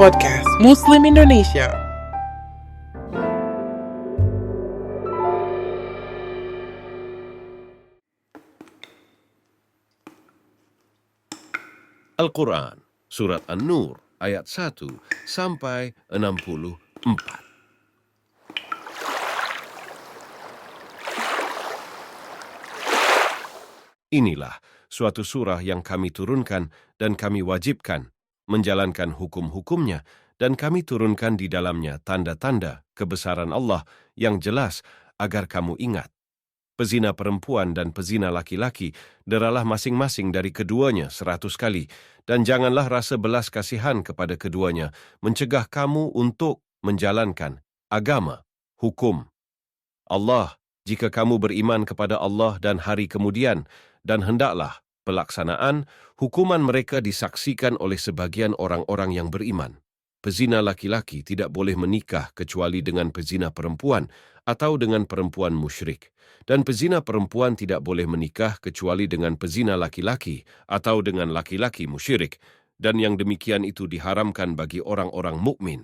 Podcast Muslim Indonesia. Al-Quran, Surat An-Nur, ayat 1 sampai 64. Inilah suatu surah yang kami turunkan dan kami wajibkan, menjalankan hukum-hukumnya, dan kami turunkan di dalamnya tanda-tanda kebesaran Allah yang jelas agar kamu ingat. Pezina perempuan dan pezina laki-laki, deralah masing-masing dari keduanya 100 kali, dan janganlah rasa belas kasihan kepada keduanya, mencegah kamu untuk menjalankan agama, hukum Allah, jika kamu beriman kepada Allah dan hari kemudian, dan hendaklah pelaksanaan hukuman mereka disaksikan oleh sebagian orang-orang yang beriman. Pezina laki-laki tidak boleh menikah kecuali dengan pezina perempuan atau dengan perempuan musyrik. Dan pezina perempuan tidak boleh menikah kecuali dengan pezina laki-laki atau dengan laki-laki musyrik. Dan yang demikian itu diharamkan bagi orang-orang mukmin.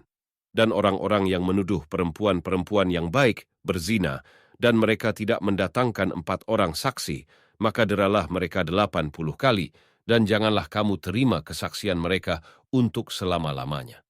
Dan orang-orang yang menuduh perempuan-perempuan yang baik berzina, dan mereka tidak mendatangkan 4 orang saksi, maka deralah mereka 80 kali, dan janganlah kamu terima kesaksian mereka untuk selama-lamanya.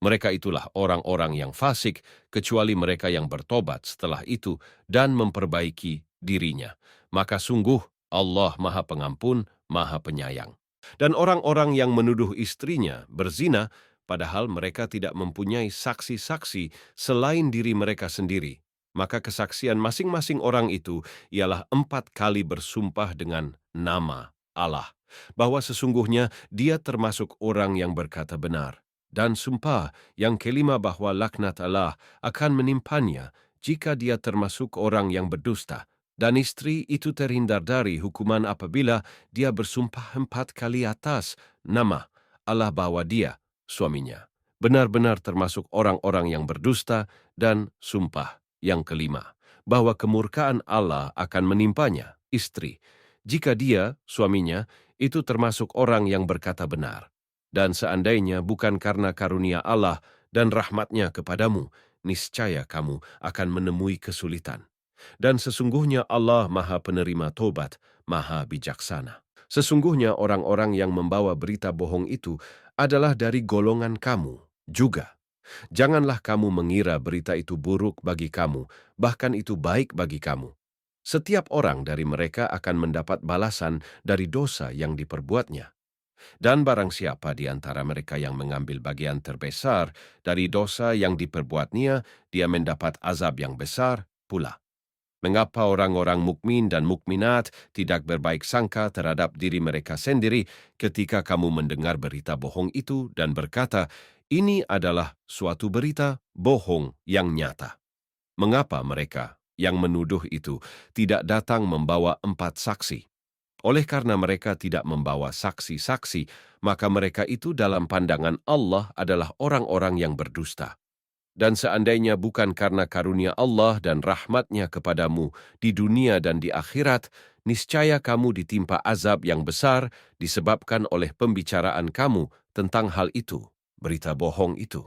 Mereka itulah orang-orang yang fasik, kecuali mereka yang bertobat setelah itu dan memperbaiki dirinya. Maka sungguh Allah Maha Pengampun, Maha Penyayang. Dan orang-orang yang menuduh istrinya berzina, padahal mereka tidak mempunyai saksi-saksi selain diri mereka sendiri, maka kesaksian masing-masing orang itu ialah 4 kali bersumpah dengan nama Allah, bahwa sesungguhnya dia termasuk orang yang berkata benar. Dan sumpah yang kelima bahwa laknat Allah akan menimpanya jika dia termasuk orang yang berdusta. Dan istri itu terhindar dari hukuman apabila dia bersumpah 4 kali atas nama Allah bahwa dia, suaminya, benar-benar termasuk orang-orang yang berdusta. Dan sumpah yang kelima, bahwa kemurkaan Allah akan menimpanya, istri, jika dia, suaminya, itu termasuk orang yang berkata benar. Dan seandainya bukan karena karunia Allah dan rahmatnya kepadamu, niscaya kamu akan menemui kesulitan. Dan sesungguhnya Allah Maha Penerima Tobat, Maha Bijaksana. Sesungguhnya orang-orang yang membawa berita bohong itu adalah dari golongan kamu juga. Janganlah kamu mengira berita itu buruk bagi kamu, bahkan itu baik bagi kamu. Setiap orang dari mereka akan mendapat balasan dari dosa yang diperbuatnya. Dan barang siapa di antara mereka yang mengambil bagian terbesar dari dosa yang diperbuatnya, dia mendapat azab yang besar pula. Mengapa orang-orang mukmin dan mukminat tidak berbaik sangka terhadap diri mereka sendiri ketika kamu mendengar berita bohong itu dan berkata, ini adalah suatu berita bohong yang nyata? Mengapa mereka yang menuduh itu tidak datang membawa 4 saksi? Oleh karena mereka tidak membawa saksi-saksi, maka mereka itu dalam pandangan Allah adalah orang-orang yang berdusta. Dan seandainya bukan karena karunia Allah dan rahmatnya kepadamu di dunia dan di akhirat, niscaya kamu ditimpa azab yang besar disebabkan oleh pembicaraan kamu tentang hal itu, berita bohong itu.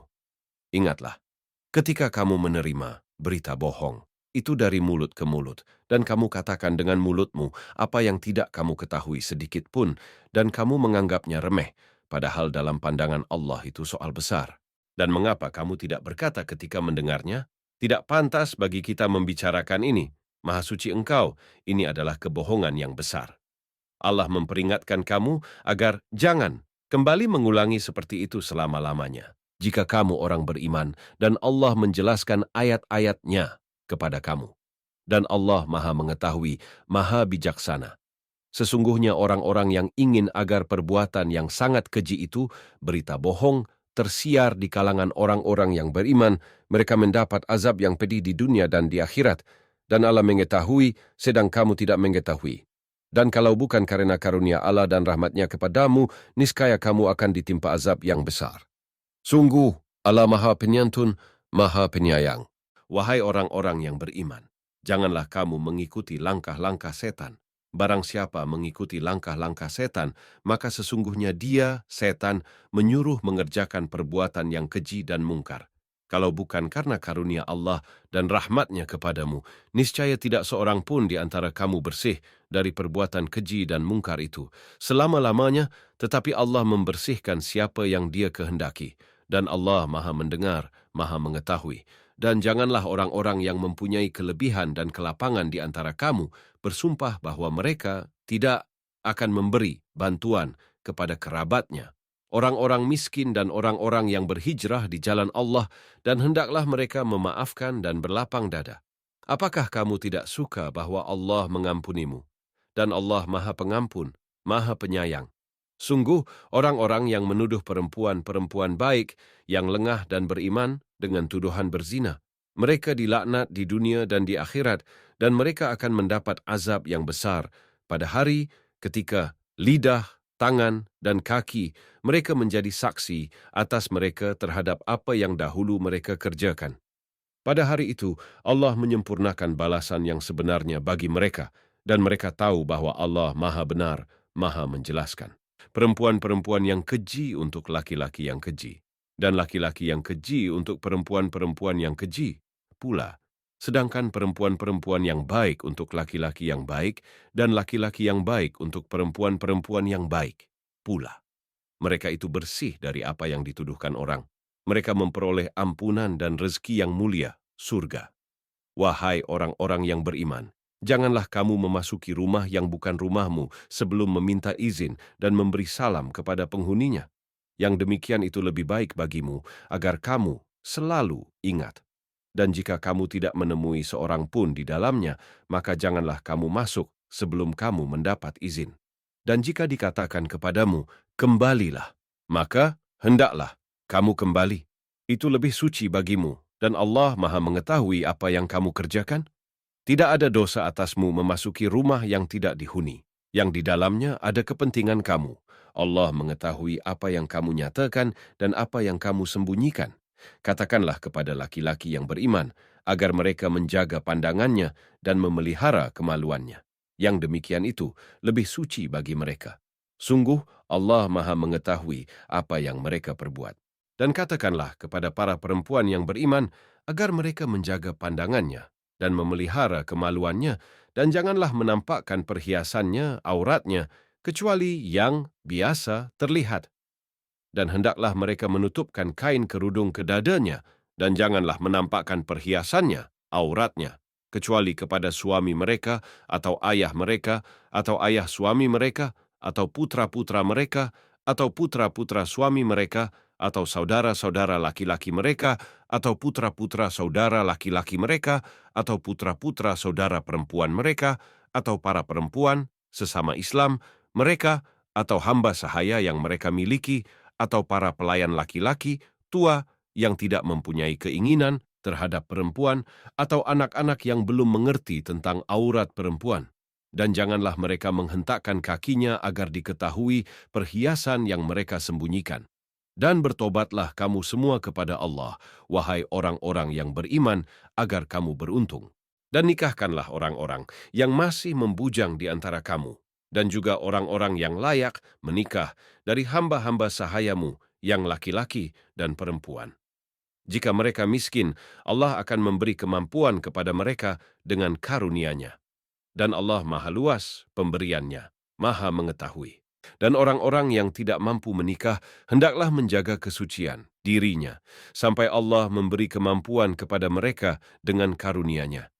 Ingatlah, ketika kamu menerima berita bohong, itu dari mulut ke mulut, dan kamu katakan dengan mulutmu apa yang tidak kamu ketahui sedikit pun, dan kamu menganggapnya remeh, padahal dalam pandangan Allah itu soal besar. Dan mengapa kamu tidak berkata ketika mendengarnya, tidak pantas bagi kita membicarakan ini, Maha Suci Engkau, ini adalah kebohongan yang besar. Allah memperingatkan kamu agar jangan kembali mengulangi seperti itu selama-lamanya. Jika kamu orang beriman dan Allah menjelaskan ayat-ayatnya kepada kamu. Dan Allah Maha Mengetahui, Maha Bijaksana. Sesungguhnya orang-orang yang ingin agar perbuatan yang sangat keji itu, berita bohong, tersiar di kalangan orang-orang yang beriman, mereka mendapat azab yang pedih di dunia dan di akhirat. Dan Allah mengetahui, sedang kamu tidak mengetahui. Dan kalau bukan karena karunia Allah dan rahmatnya kepadamu, niscaya kamu akan ditimpa azab yang besar. Sungguh, Allah Maha Penyantun, Maha Penyayang. Wahai orang-orang yang beriman, janganlah kamu mengikuti langkah-langkah setan. Barang siapa mengikuti langkah-langkah setan, maka sesungguhnya dia, setan, menyuruh mengerjakan perbuatan yang keji dan mungkar. Kalau bukan karena karunia Allah dan rahmatnya kepadamu, niscaya tidak seorang pun di antara kamu bersih dari perbuatan keji dan mungkar itu. Selama-lamanya, tetapi Allah membersihkan siapa yang dia kehendaki. Dan Allah maha mendengar, maha mengetahui. Dan janganlah orang-orang yang mempunyai kelebihan dan kelapangan di antara kamu bersumpah bahwa mereka tidak akan memberi bantuan kepada kerabatnya, orang-orang miskin dan orang-orang yang berhijrah di jalan Allah, dan hendaklah mereka memaafkan dan berlapang dada. Apakah kamu tidak suka bahwa Allah mengampunimu? Dan Allah Maha Pengampun, Maha Penyayang. Sungguh, orang-orang yang menuduh perempuan-perempuan baik, yang lengah dan beriman dengan tuduhan berzina, mereka dilaknat di dunia dan di akhirat, dan mereka akan mendapat azab yang besar pada hari ketika lidah, tangan, dan kaki mereka menjadi saksi atas mereka terhadap apa yang dahulu mereka kerjakan. Pada hari itu, Allah menyempurnakan balasan yang sebenarnya bagi mereka, dan mereka tahu bahwa Allah Maha Benar, Maha Menjelaskan. Perempuan-perempuan yang keji untuk laki-laki yang keji, dan laki-laki yang keji untuk perempuan-perempuan yang keji pula. Sedangkan perempuan-perempuan yang baik untuk laki-laki yang baik, dan laki-laki yang baik untuk perempuan-perempuan yang baik pula. Mereka itu bersih dari apa yang dituduhkan orang. Mereka memperoleh ampunan dan rezeki yang mulia, surga. Wahai orang-orang yang beriman, janganlah kamu memasuki rumah yang bukan rumahmu sebelum meminta izin dan memberi salam kepada penghuninya. Yang demikian itu lebih baik bagimu, agar kamu selalu ingat. Dan jika kamu tidak menemui seorang pun di dalamnya, maka janganlah kamu masuk sebelum kamu mendapat izin. Dan jika dikatakan kepadamu, kembalilah, maka hendaklah kamu kembali. Itu lebih suci bagimu, dan Allah Maha mengetahui apa yang kamu kerjakan. Tidak ada dosa atasmu memasuki rumah yang tidak dihuni, yang di dalamnya ada kepentingan kamu. Allah mengetahui apa yang kamu nyatakan dan apa yang kamu sembunyikan. Katakanlah kepada laki-laki yang beriman, agar mereka menjaga pandangannya dan memelihara kemaluannya. Yang demikian itu lebih suci bagi mereka. Sungguh Allah Maha mengetahui apa yang mereka perbuat. Dan katakanlah kepada para perempuan yang beriman, agar mereka menjaga pandangannya dan memelihara kemaluannya, dan janganlah menampakkan perhiasannya, auratnya, kecuali yang biasa terlihat. Dan hendaklah mereka menutupkan kain kerudung ke dadanya, dan janganlah menampakkan perhiasannya, auratnya, kecuali kepada suami mereka, atau ayah mereka, atau ayah suami mereka, atau putra-putra mereka, atau putra-putra suami mereka, atau saudara-saudara laki-laki mereka, atau putra-putra saudara laki-laki mereka, atau putra-putra saudara perempuan mereka, atau para perempuan, sesama Islam, mereka, atau hamba sahaya yang mereka miliki, atau para pelayan laki-laki, tua, yang tidak mempunyai keinginan terhadap perempuan, atau anak-anak yang belum mengerti tentang aurat perempuan. Dan janganlah mereka menghentakkan kakinya agar diketahui perhiasan yang mereka sembunyikan. Dan bertobatlah kamu semua kepada Allah, wahai orang-orang yang beriman, agar kamu beruntung. Dan nikahkanlah orang-orang yang masih membujang di antara kamu, dan juga orang-orang yang layak menikah dari hamba-hamba sahayamu yang laki-laki dan perempuan. Jika mereka miskin, Allah akan memberi kemampuan kepada mereka dengan karunia-Nya. Dan Allah Maha Luas pemberiannya, Maha Mengetahui. Dan orang-orang yang tidak mampu menikah, hendaklah menjaga kesucian dirinya, sampai Allah memberi kemampuan kepada mereka dengan karunia-Nya.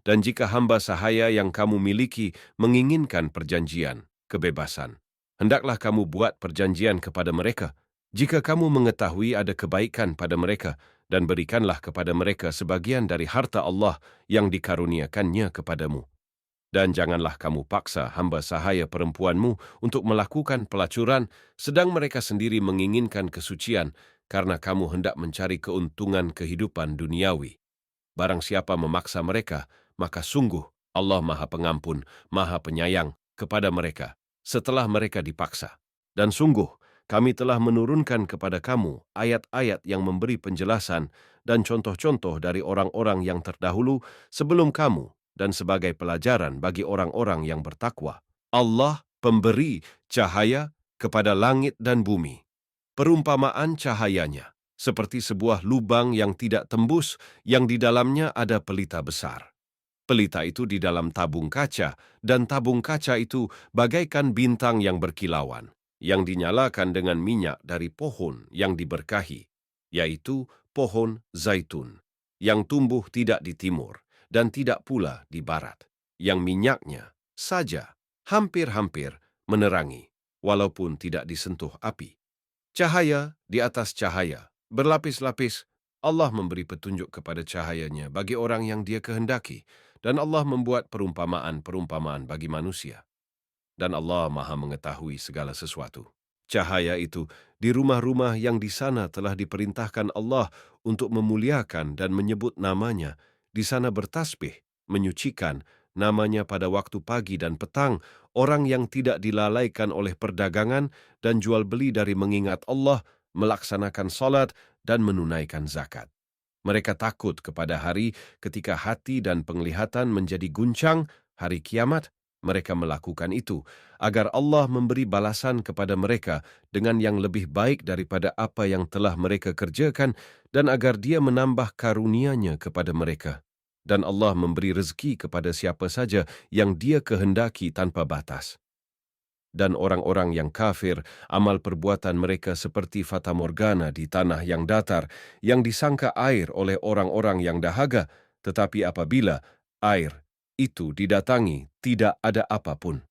Dan jika hamba sahaya yang kamu miliki menginginkan perjanjian, kebebasan, hendaklah kamu buat perjanjian kepada mereka. Jika kamu mengetahui ada kebaikan pada mereka, dan berikanlah kepada mereka sebagian dari harta Allah yang dikaruniakannya kepadamu. Dan janganlah kamu paksa hamba sahaya perempuanmu untuk melakukan pelacuran, sedang mereka sendiri menginginkan kesucian, karena kamu hendak mencari keuntungan kehidupan duniawi. Barang siapa memaksa mereka, maka sungguh Allah Maha Pengampun, Maha Penyayang kepada mereka setelah mereka dipaksa. Dan sungguh kami telah menurunkan kepada kamu ayat-ayat yang memberi penjelasan dan contoh-contoh dari orang-orang yang terdahulu sebelum kamu, dan sebagai pelajaran bagi orang-orang yang bertakwa. Allah pemberi cahaya kepada langit dan bumi. Perumpamaan cahayanya seperti sebuah lubang yang tidak tembus, yang di dalamnya ada pelita besar. Pelita itu di dalam tabung kaca, dan tabung kaca itu bagaikan bintang yang berkilauan, yang dinyalakan dengan minyak dari pohon yang diberkahi, yaitu pohon zaitun, yang tumbuh tidak di timur dan tidak pula di barat, yang minyaknya saja hampir-hampir menerangi, walaupun tidak disentuh api. Cahaya di atas cahaya, berlapis-lapis. Allah memberi petunjuk kepada cahayanya bagi orang yang Dia kehendaki, dan Allah membuat perumpamaan-perumpamaan bagi manusia. Dan Allah Maha mengetahui segala sesuatu. Cahaya itu di rumah-rumah yang di sana telah diperintahkan Allah untuk memuliakan dan menyebut namanya, di sana bertasbih, menyucikan namanya pada waktu pagi dan petang, orang yang tidak dilalaikan oleh perdagangan dan jual beli dari mengingat Allah, melaksanakan salat dan menunaikan zakat. Mereka takut kepada hari ketika hati dan penglihatan menjadi guncang, hari kiamat. Mereka melakukan itu agar Allah memberi balasan kepada mereka dengan yang lebih baik daripada apa yang telah mereka kerjakan, dan agar Dia menambah karunia-Nya kepada mereka. Dan Allah memberi rezeki kepada siapa saja yang Dia kehendaki tanpa batas. Dan orang-orang yang kafir, amal perbuatan mereka seperti fata morgana di tanah yang datar, yang disangka air oleh orang-orang yang dahaga, tetapi apabila air itu didatangi, tidak ada apapun.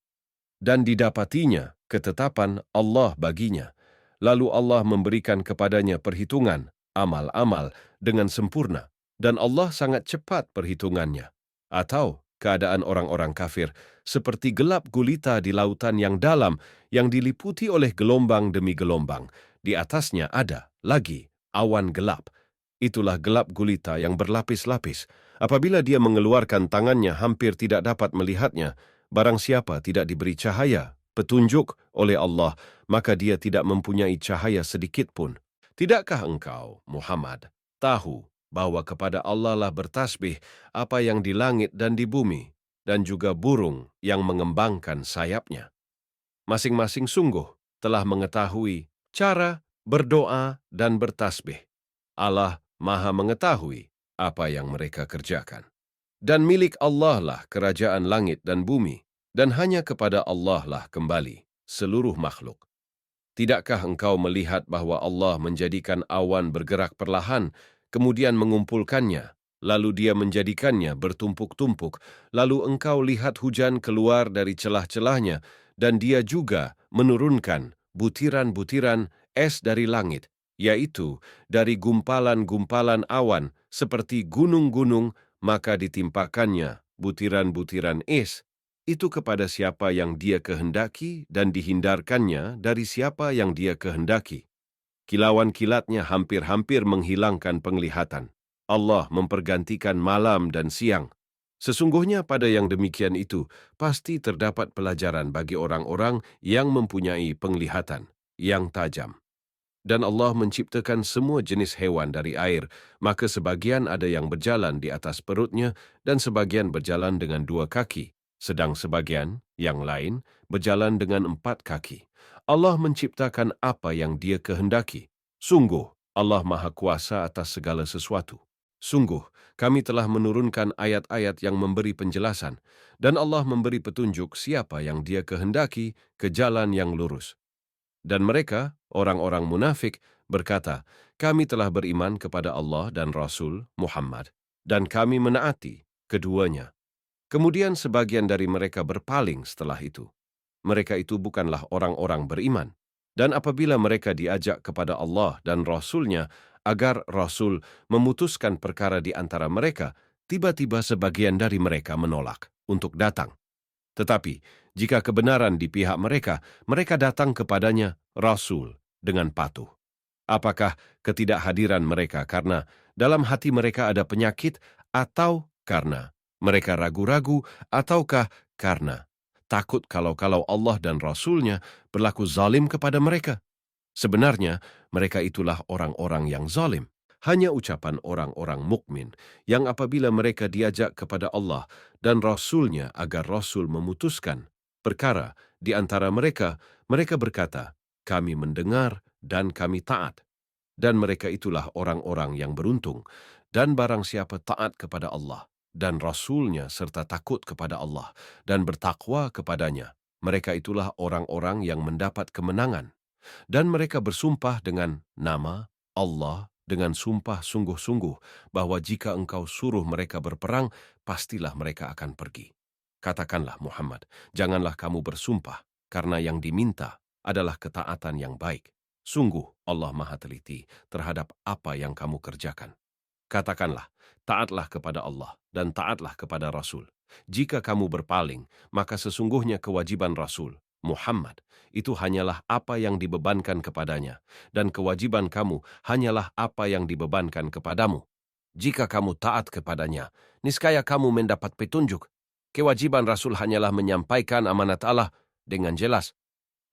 Dan didapatinya ketetapan Allah baginya. Lalu Allah memberikan kepadanya perhitungan, amal-amal dengan sempurna, dan Allah sangat cepat perhitungannya. Atau keadaan orang-orang kafir seperti gelap gulita di lautan yang dalam, yang diliputi oleh gelombang demi gelombang. Di atasnya ada lagi awan gelap. Itulah gelap gulita yang berlapis-lapis. Apabila dia mengeluarkan tangannya, hampir tidak dapat melihatnya. Barang siapa tidak diberi cahaya, petunjuk oleh Allah, maka dia tidak mempunyai cahaya sedikit pun. Tidakkah engkau, Muhammad, tahu bahwa kepada Allah lah bertasbih apa yang di langit dan di bumi, dan juga burung yang mengembangkan sayapnya? Masing-masing sungguh telah mengetahui cara berdoa dan bertasbih. Allah Maha mengetahui apa yang mereka kerjakan. Dan milik Allah lah kerajaan langit dan bumi, dan hanya kepada Allah lah kembali seluruh makhluk. Tidakkah engkau melihat bahwa Allah menjadikan awan bergerak perlahan, kemudian mengumpulkannya, lalu Dia menjadikannya bertumpuk-tumpuk, lalu engkau lihat hujan keluar dari celah-celahnya, dan Dia juga menurunkan butiran-butiran es dari langit, yaitu dari gumpalan-gumpalan awan seperti gunung-gunung, maka ditimpakannya butiran-butiran es itu kepada siapa yang Dia kehendaki, dan dihindarkannya dari siapa yang Dia kehendaki. Kilauan kilatnya hampir-hampir menghilangkan penglihatan. Allah mempergantikan malam dan siang. Sesungguhnya pada yang demikian itu pasti terdapat pelajaran bagi orang-orang yang mempunyai penglihatan yang tajam. Dan Allah menciptakan semua jenis hewan dari air, maka sebagian ada yang berjalan di atas perutnya dan sebagian berjalan dengan 2 kaki, sedang sebagian yang lain berjalan dengan 4 kaki. Allah menciptakan apa yang Dia kehendaki. Sungguh, Allah Maha Kuasa atas segala sesuatu. Sungguh, kami telah menurunkan ayat-ayat yang memberi penjelasan, dan Allah memberi petunjuk siapa yang Dia kehendaki ke jalan yang lurus. Dan mereka, orang-orang munafik, berkata, kami telah beriman kepada Allah dan Rasul Muhammad, dan kami menaati keduanya. Kemudian sebagian dari mereka berpaling setelah itu. Mereka itu bukanlah orang-orang beriman. Dan apabila mereka diajak kepada Allah dan Rasul-Nya agar Rasul memutuskan perkara di antara mereka, tiba-tiba sebagian dari mereka menolak untuk datang. Tetapi, jika kebenaran di pihak mereka, mereka datang kepadanya, Rasul, dengan patuh. Apakah ketidakhadiran mereka karena dalam hati mereka ada penyakit, atau karena mereka ragu-ragu, ataukah karena takut kalau Allah dan Rasul-Nya berlaku zalim kepada mereka? Sebenarnya, mereka itulah orang-orang yang zalim. hanya ucapan orang-orang mukmin yang apabila mereka diajak kepada Allah dan Rasul-Nya agar Rasul memutuskan perkara di antara mereka, mereka berkata, kami mendengar dan kami taat. Dan mereka itulah orang-orang yang beruntung. Dan barang siapa taat kepada Allah dan Rasul-Nya serta takut kepada Allah dan bertakwa kepadanya, mereka itulah orang-orang yang mendapat kemenangan. Dan mereka bersumpah dengan nama Allah dengan sumpah sungguh-sungguh bahwa jika engkau suruh mereka berperang, pastilah mereka akan pergi. Katakanlah Muhammad, janganlah kamu bersumpah, karena yang diminta adalah ketaatan yang baik. Sungguh Allah Maha Teliti terhadap apa yang kamu kerjakan. Katakanlah, taatlah kepada Allah dan taatlah kepada Rasul. Jika kamu berpaling, maka sesungguhnya kewajiban Rasul, Muhammad, itu hanyalah apa yang dibebankan kepadanya, dan kewajiban kamu hanyalah apa yang dibebankan kepadamu. Jika kamu taat kepadanya, niscaya kamu mendapat petunjuk. Kewajiban Rasul hanyalah menyampaikan amanat Allah dengan jelas.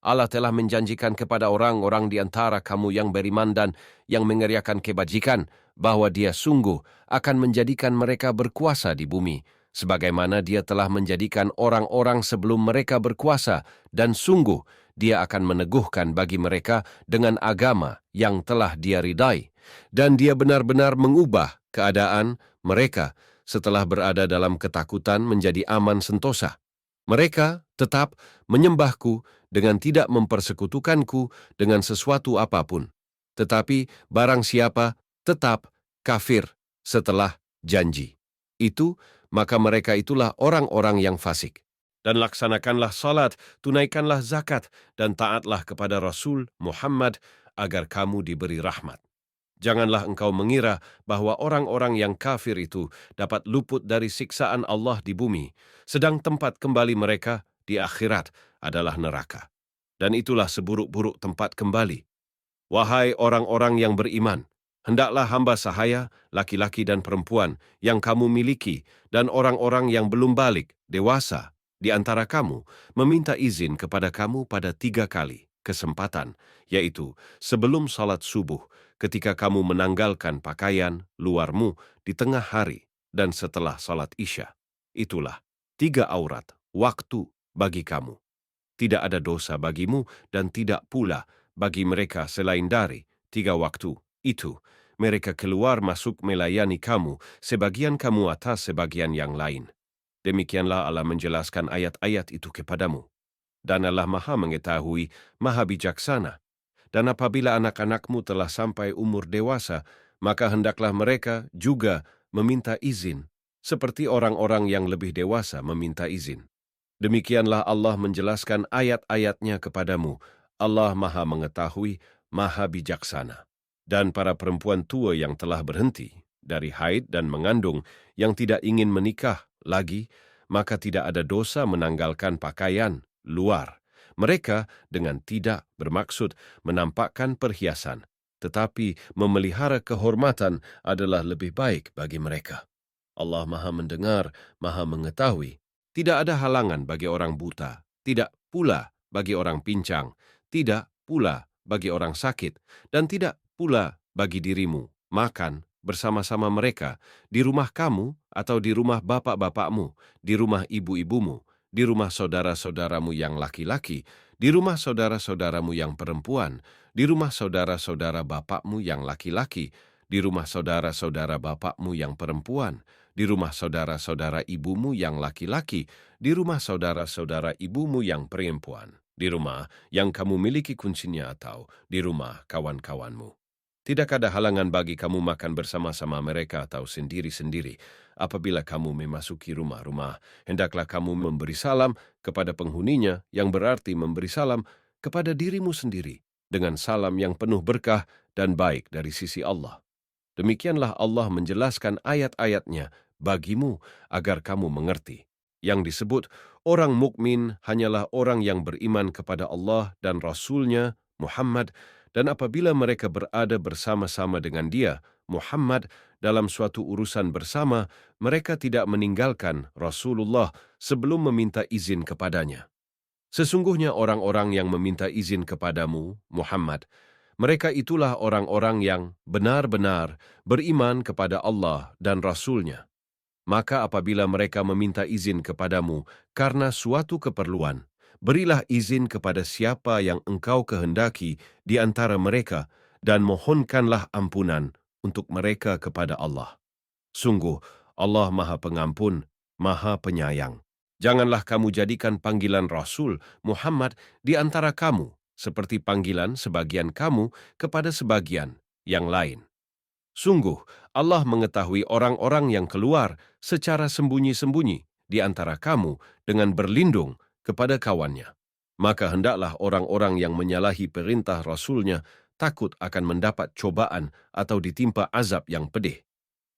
Allah telah menjanjikan kepada orang-orang di antara kamu yang beriman dan yang mengerjakan kebajikan, bahwa Dia sungguh akan menjadikan mereka berkuasa di bumi, sebagaimana Dia telah menjadikan orang-orang sebelum mereka berkuasa, dan sungguh Dia akan meneguhkan bagi mereka dengan agama yang telah Dia ridai, dan Dia benar-benar mengubah keadaan mereka setelah berada dalam ketakutan menjadi aman sentosa. Mereka tetap menyembahku dengan tidak mempersekutukanku dengan sesuatu apapun. Tetapi barang siapa tetap kafir setelah janji itu, maka mereka itulah orang-orang yang fasik. Dan laksanakanlah salat, tunaikanlah zakat, dan taatlah kepada Rasul Muhammad agar kamu diberi rahmat. Janganlah engkau mengira bahwa orang-orang yang kafir itu dapat luput dari siksaan Allah di bumi, sedang tempat kembali mereka di akhirat adalah neraka. Dan itulah seburuk-buruk tempat kembali. Wahai orang-orang yang beriman, hendaklah hamba sahaya, laki-laki dan perempuan yang kamu miliki, dan orang-orang yang belum balik, dewasa, di antara kamu, meminta izin kepada kamu pada 3 kali kesempatan, yaitu sebelum salat subuh, ketika kamu menanggalkan pakaian luarmu di tengah hari, dan setelah salat isya. Itulah 3 aurat waktu bagi kamu. Tidak ada dosa bagimu dan tidak pula bagi mereka selain dari 3 waktu itu. Mereka keluar masuk melayani kamu, sebagian kamu atas sebagian yang lain. Demikianlah Allah menjelaskan ayat-ayat itu kepadamu. Dan Allah Maha mengetahui, Maha bijaksana. Dan apabila anak-anakmu telah sampai umur dewasa, maka hendaklah mereka juga meminta izin, seperti orang-orang yang lebih dewasa meminta izin. Demikianlah Allah menjelaskan ayat-ayatnya kepadamu. Allah Maha mengetahui, Maha bijaksana. Dan para perempuan tua yang telah berhenti dari haid dan mengandung yang tidak ingin menikah lagi, maka tidak ada dosa menanggalkan pakaian luar. Mereka dengan tidak bermaksud menampakkan perhiasan, tetapi memelihara kehormatan adalah lebih baik bagi mereka. Allah Maha mendengar, Maha mengetahui. Tidak ada halangan bagi orang buta, tidak pula bagi orang pincang, tidak pula bagi orang sakit, dan tidak pula bagi dirimu makan bersama-sama mereka di rumah kamu atau di rumah bapak-bapakmu, di rumah ibu-ibumu, di rumah saudara-saudaramu yang laki-laki, di rumah saudara-saudaramu yang perempuan, di rumah saudara-saudara bapakmu yang laki-laki, di rumah saudara-saudara bapakmu yang perempuan, di rumah saudara-saudara ibumu yang laki-laki, di rumah saudara-saudara ibumu yang perempuan, di rumah yang kamu miliki kuncinya atau di rumah kawan-kawanmu. Tidak ada halangan bagi kamu makan bersama-sama mereka atau sendiri-sendiri. Apabila kamu memasuki rumah-rumah, hendaklah kamu memberi salam kepada penghuninya, yang berarti memberi salam kepada dirimu sendiri, dengan salam yang penuh berkah dan baik dari sisi Allah. Demikianlah Allah menjelaskan ayat-ayatnya bagimu agar kamu mengerti. Yang disebut orang mukmin hanyalah orang yang beriman kepada Allah dan Rasul-Nya, Muhammad, dan apabila mereka berada bersama-sama dengan Dia, Muhammad, dalam suatu urusan bersama, mereka tidak meninggalkan Rasulullah sebelum meminta izin kepadanya. Sesungguhnya orang-orang yang meminta izin kepadamu, Muhammad, Mereka itulah orang-orang yang benar-benar beriman kepada Allah dan Rasul-Nya. Maka apabila mereka meminta izin kepadamu karena suatu keperluan, berilah izin kepada siapa yang engkau kehendaki di antara mereka dan mohonkanlah ampunan untuk mereka kepada Allah. Sungguh, Allah Maha Pengampun, Maha Penyayang. Janganlah kamu jadikan panggilan Rasul Muhammad di antara kamu seperti panggilan sebagian kamu kepada sebagian yang lain. Sungguh, Allah mengetahui orang-orang yang keluar secara sembunyi-sembunyi di antara kamu dengan berlindung kepada kawannya. Maka hendaklah orang-orang yang menyalahi perintah Rasul-Nya takut akan mendapat cobaan atau ditimpa azab yang pedih.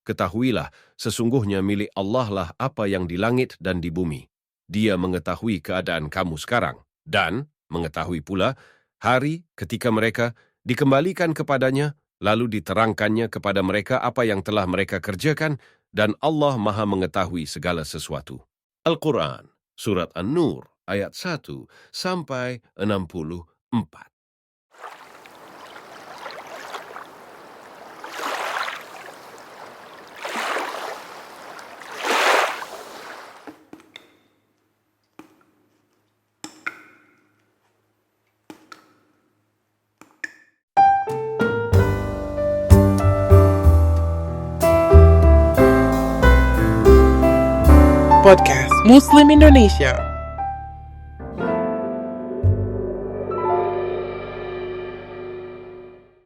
Ketahuilah, sesungguhnya milik Allah lah apa yang di langit dan di bumi. Dia mengetahui keadaan kamu sekarang dan mengetahui pula hari ketika mereka dikembalikan kepadanya, lalu diterangkannya kepada mereka apa yang telah mereka kerjakan, dan Allah Maha mengetahui segala sesuatu. Al-Quran, Surat An-Nur, ayat 1 sampai 64. Podcast Muslim Indonesia.